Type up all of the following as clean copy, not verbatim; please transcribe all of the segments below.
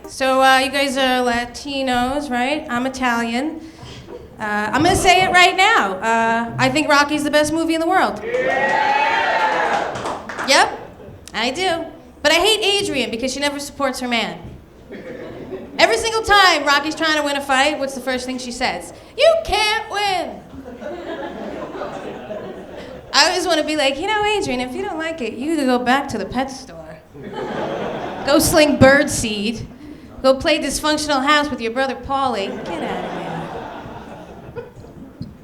So you guys are Latinos, right? I'm Italian. I'm gonna say it right now. I think Rocky's the best movie in the world. Yeah! Yep, I do. But I hate Adrian because she never supports her man. Every single time Rocky's trying to win a fight, what's the first thing she says? You can't win! I always want to be like, you know, Adrian, if you don't like it, you go back to the pet store. Go sling bird seed. Go play dysfunctional house with your brother Paulie. Get out of here.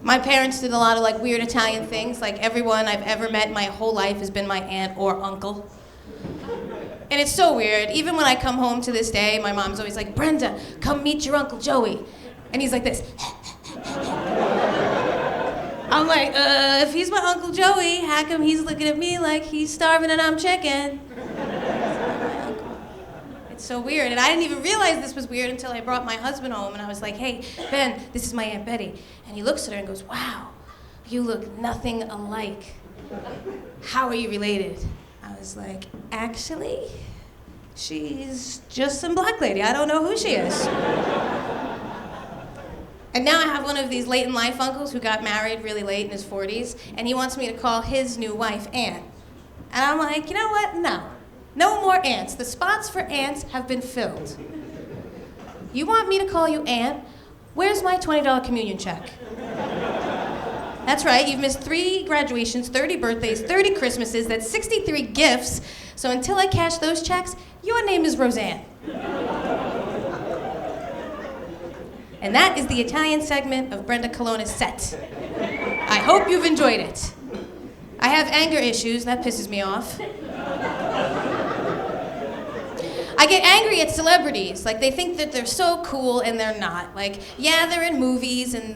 My parents did a lot of like weird Italian things. Like everyone I've ever met my whole life has been my aunt or uncle. And it's so weird. Even when I come home to this day, my mom's always like, Brenda, come meet your Uncle Joey. And he's like this. I'm like, if he's my Uncle Joey, how come he's looking at me like he's starving and I'm chicken? It's so weird. And I didn't even realize this was weird until I brought my husband home and I was like, hey, Ben, this is my Aunt Betty. And he looks at her and goes, wow, you look nothing alike. How are you related? I was like, actually, she's just some black lady. I don't know who she is. And now I have one of these late in life uncles who got married really late in his 40s, and he wants me to call his new wife Aunt. And I'm like, you know what? No. No more aunts. The spots for aunts have been filled. You want me to call you Aunt? Where's my $20 communion check? That's right, you've missed 3 graduations, 30 birthdays, 30 Christmases, that's 63 gifts. So until I cash those checks, your name is Roseanne. And that is the Italian segment of Brenda Colonna's set. I hope you've enjoyed it. I have anger issues, that pisses me off. I get angry at celebrities. Like, they think that they're so cool and they're not. Like, yeah, they're in movies and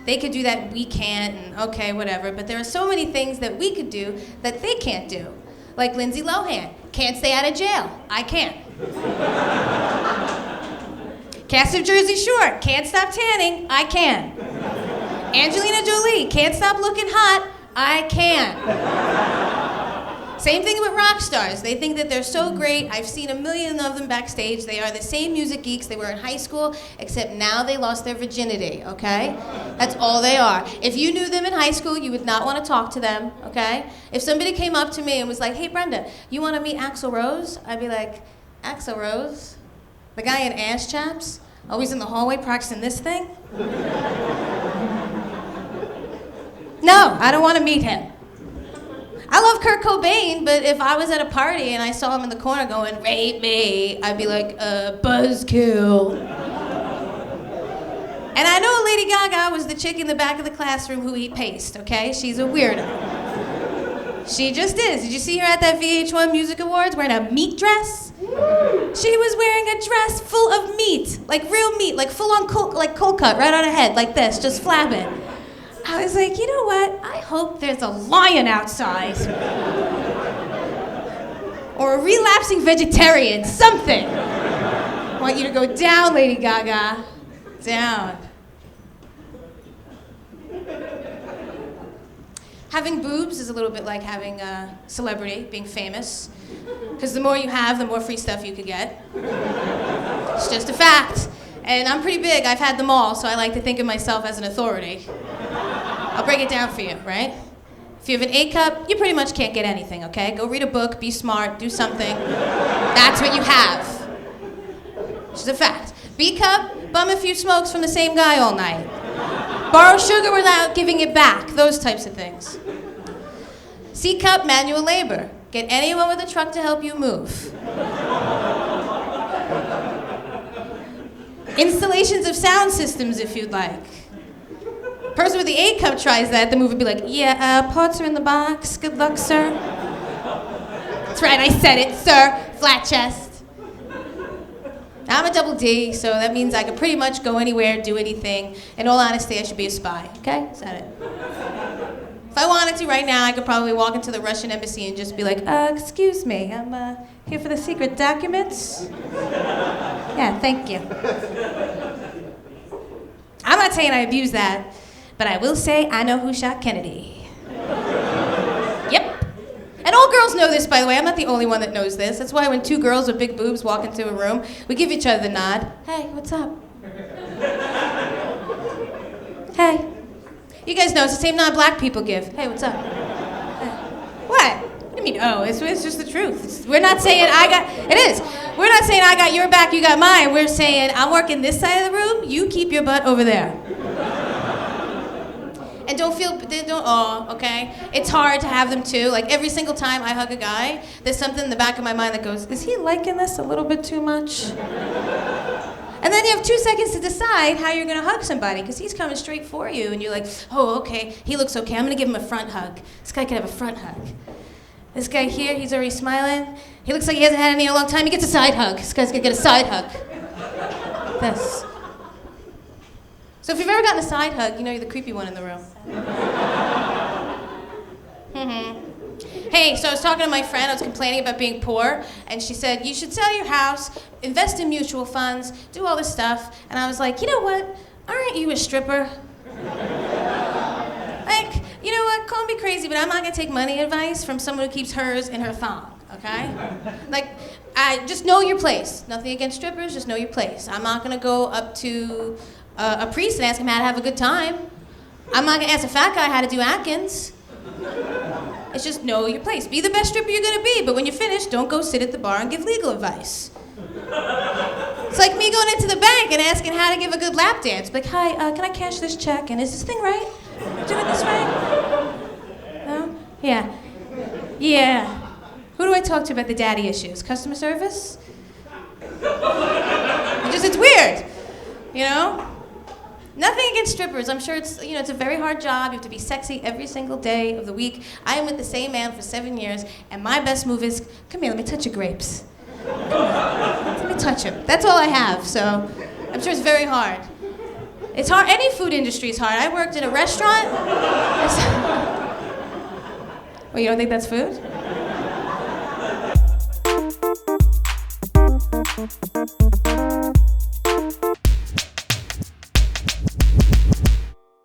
they could do that and we can't, and okay, whatever. But there are so many things that we could do that they can't do. Like Lindsay Lohan, can't stay out of jail. I can't. Cast of Jersey Shore, can't stop tanning. I can. Angelina Jolie, can't stop looking hot. I can. Same thing with rock stars. They think that they're so great. I've seen a million of them backstage. They are the same music geeks they were in high school, except now they lost their virginity, okay? That's all they are. If you knew them in high school, you would not want to talk to them, okay? If somebody came up to me and was like, hey, Brenda, you want to meet Axl Rose? I'd be like, Axl Rose? The guy in Ass Chaps? Always in the hallway practicing this thing? No, I don't want to meet him. I love Kurt Cobain, but if I was at a party and I saw him in the corner going, rape me, I'd be like, buzzkill. And I know Lady Gaga was the chick in the back of the classroom who he paced, okay? She's a weirdo. She just is. Did you see her at that VH1 Music Awards wearing a meat dress? She was wearing a dress full of meat, like real meat, like full on cold cut right on her head, like this, just flapping. I was like, you know what? I hope there's a lion outside. Or a relapsing vegetarian, something. I want you to go down, Lady Gaga. Down. Having boobs is a little bit like having a celebrity, being famous. Because the more you have, the more free stuff you could get. It's just a fact. And I'm pretty big, I've had them all, so I like to think of myself as an authority. I'll break it down for you, right? If you have an A cup, you pretty much can't get anything, okay? Go read a book, be smart, do something. That's what you have. It's a fact. B cup, bum a few smokes from the same guy all night. Borrow sugar without giving it back, those types of things. C cup, manual labor. Get anyone with a truck to help you move. Installations of sound systems, if you'd like. Person with the A cup tries that, the move would be like, yeah, parts are in the box. Good luck, sir. That's right, I said it, sir. Flat chest. I'm a double D, so that means I can pretty much go anywhere, do anything. In all honesty, I should be a spy, okay? Is that it? If I wanted to right now, I could probably walk into the Russian embassy and just be like, excuse me, I'm here for the secret documents. Yeah, thank you. I'm not saying I abuse that, but I will say I know who shot Kennedy. Yep. And old girl girls know this, by the way. I'm not the only one that knows this. That's why when two girls with big boobs walk into a room, we give each other the nod. Hey, what's up? Hey. You guys know it's the same nod black people give. Hey, what's up? Hey. What? What do you mean, oh? It's just the truth. We're not saying it is. We're not saying I got your back, you got mine. We're saying I'm working this side of the room, you keep your butt over there. And okay? It's hard to have them too. Like every single time I hug a guy, there's something in the back of my mind that goes, is he liking this a little bit too much? And then you have 2 seconds to decide how you're gonna hug somebody, because he's coming straight for you, and you're like, oh, okay, he looks okay, I'm gonna give him a front hug. This guy can have a front hug. This guy here, he's already smiling. He looks like he hasn't had any in a long time, he gets a side hug. This guy's gonna get a side hug. This. So if you've ever gotten a side hug, you know you're the creepy one in the room. Hey, so I was talking to my friend, I was complaining about being poor, and she said, you should sell your house, invest in mutual funds, do all this stuff. And I was like, you know what? Aren't you a stripper? Like, you know what? Call me crazy, but I'm not gonna take money advice from someone who keeps hers in her thong, okay? Like, just know your place. Nothing against strippers, just know your place. I'm not gonna go up to a priest and ask him how to have a good time. I'm not gonna ask a fat guy how to do Atkins. It's just know your place. Be the best stripper you're gonna be, but when you finish, don't go sit at the bar and give legal advice. It's like me going into the bank and asking how to give a good lap dance. Like, hi, can I cash this check? And is this thing right? Doing this right? No? Yeah. Yeah. Who do I talk to about the daddy issues? Customer service? It's weird, you know? Nothing against strippers. I'm sure it's a very hard job. You have to be sexy every single day of the week. I am with the same man for 7 years, and my best move is, come here, let me touch your grapes. Come on, let me touch them. That's all I have, so I'm sure it's very hard. It's hard. Any food industry is hard. I worked in a restaurant. Well, you don't think that's food?